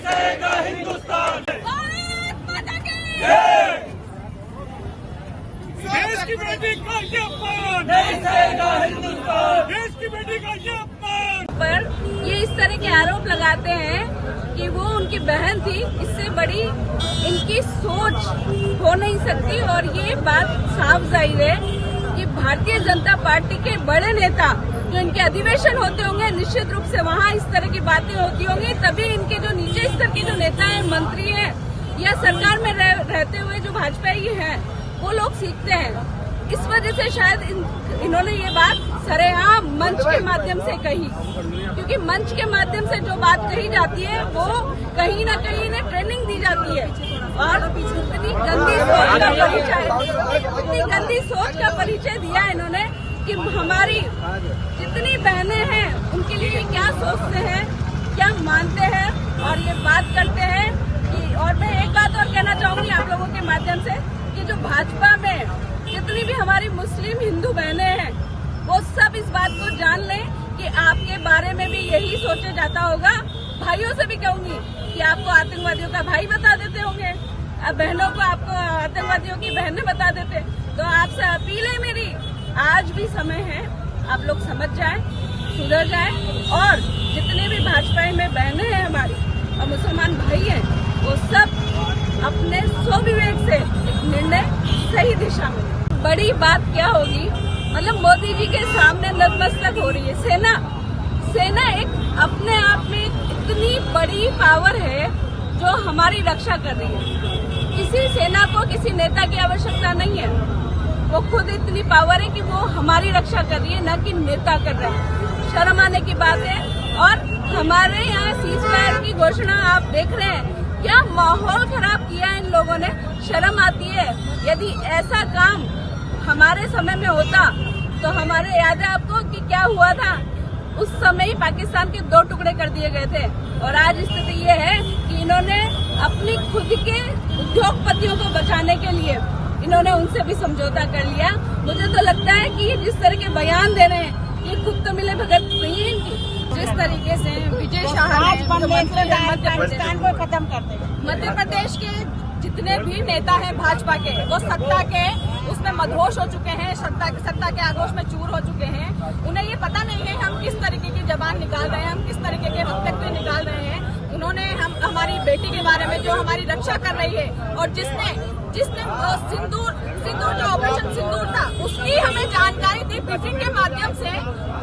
सहेगा हिंदुस्तान। देश की बेटी का ये अपमान नहीं सहेगा हिंदुस्तान। देश की बेटी का ये अपमान पर ये इस तरह के आरोप लगाते हैं कि वो उनकी बहन थी, इससे बड़ी इनकी सोच हो नहीं सकती। और ये बात साफ जाहिर है कि भारतीय जनता पार्टी के बड़े नेता जो इनके अधिवेशन होते होंगे, निश्चित रूप से वहाँ इस तरह की बातें होती होंगी, तभी इनके जो नीचे स्तर के जो नेता हैं, मंत्री हैं या सरकार में रहते हुए जो भाजपाई हैं, वो लोग सीखते हैं। इस वजह से शायद इन्होंने ये बात सरेआम मंच के माध्यम से कही, क्योंकि मंच के माध्यम से जो बात कही जाती है वो कहीं न कहीं इन्हें ट्रेनिंग दी जाती है। और इतनी गंदी सोच का परिचय दिया इन्होंने कि हमारी जितनी बहनें हैं उनके लिए क्या सोचते हैं, क्या मानते हैं और ये बात करते हैं कि। और मैं एक बात और कहना चाहूंगी आप लोगों के माध्यम से कि जो भाजपा में जितनी भी हमारी मुस्लिम हिंदू बहनें हैं, वो सब इस बात को जान लें कि आपके बारे में भी यही सोचा जाता होगा। भाइयों से भी कहूंगी कि आपको आतंकवादियों का भाई बता देते होंगे, बहनों को आपको आतंकवादियों की बहनें बता देते। तो आपसे अपील है मेरी, आज भी समय है, आप लोग समझ जाएं, सुधर जाएं। और जितने भी भाजपा में बहनें हैं हमारी और मुसलमान भाई हैं, वो सब अपने स्वविवेक से एक निर्णय सही दिशा में। बड़ी बात क्या होगी, मतलब मोदी जी के सामने नतमस्तक हो रही है सेना। सेना एक अपने आप में इतनी बड़ी पावर है जो हमारी रक्षा कर रही है। किसी सेना को किसी नेता की आवश्यकता नहीं है, वो खुद इतनी पावर है कि वो हमारी रक्षा कर रही है, न कि नेता कर रहे हैं। शर्म आने की बात है। और हमारे यहाँ सीज़फायर की घोषणा आप देख रहे हैं, क्या माहौल खराब किया इन लोगों ने। शर्म आती है। यदि ऐसा काम हमारे समय में होता तो हमारे याद है आपको कि क्या हुआ था, उस समय ही पाकिस्तान के 2 टुकड़े कर दिए गए थे। और आज स्थिति ये है कि इन्होंने अपनी खुद के उद्योगपतियों को बचाने के लिए इन्होंने उनसे भी समझौता कर लिया। मुझे तो लगता है कि ये जिस तरह के बयान दे रहे हैं, ये खुद तो मिले भगत नहीं है इनकी। जिस तरीके से विजय शाह मध्य प्रदेश के जितने भी नेता हैं भाजपा के, वो सत्ता के उसमें मदहोश हो चुके हैं, सत्ता के आगोश में चूर हो चुके हैं। उन्हें ये पता नहीं है हम किस तरीके की जबान निकाल रहे हैं, हम किस तरीके के वक्तव्य निकाल रहे हैं। उन्होंने हमारी बेटी के बारे में, जो हमारी रक्षा कर रही है और जिसने सिंदूर जो ऑपरेशन सिंदूर था, उसकी हमें जानकारी दी ब्रीफिंग के माध्यम से।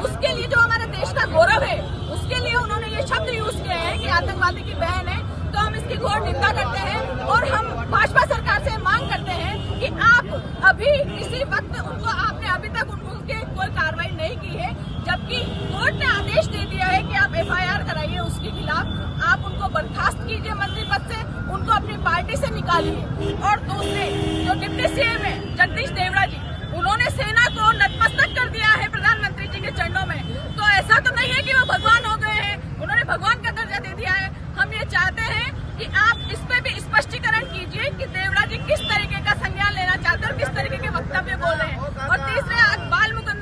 उसके लिए जो हमारे देश का गौरव है, उसके लिए उन्होंने ये शब्द यूज किए हैं कि आतंकवादी की बहन है। तो हम इसकी घोर निंदा करते हैं और हम भाजपा सरकार से मांग करते हैं कि आप अभी इसी वक्त आपने अभी तक उनके कोई कार्रवाई नहीं की है, जबकि कोर्ट ने आदेश दे दिया है कि आप FIR कराइए उसके खिलाफ। आप उनको बर्खास्त कीजिए मंत्री पद से, उनको अपनी पार्टी से निकालिए। और दूसरे जो डिप्टी CM है जगदीश देवड़ा जी, उन्होंने सेना को नतमस्तक कर दिया है प्रधानमंत्री जी के चरणों में। तो ऐसा तो नहीं है कि वो भगवान हो गए हैं, उन्होंने भगवान का दर्जा दे दिया है। हम ये चाहते हैं कि आप इस पे भी स्पष्टीकरण कीजिए कि देवड़ा जी किस तरीके का संज्ञान लेना चाहते हैं और किस तरीके के वक्तव्य बोल रहे हैं। और तीसरे, आज बाल मुकुंद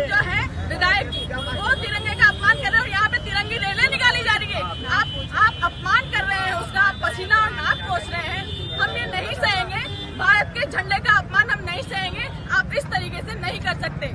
जो है विधायक जी, वो तिरंगे का अपमान कर रहे हैं और यहाँ पे तिरंगी रैली निकाली जा रही है। आप अपमान कर रहे हैं उसका, आप पसीना और नाक पोंछ रहे हैं। हम ये नहीं सहेंगे, भारत के झंडे का अपमान हम नहीं सहेंगे। आप इस तरीके से नहीं कर सकते।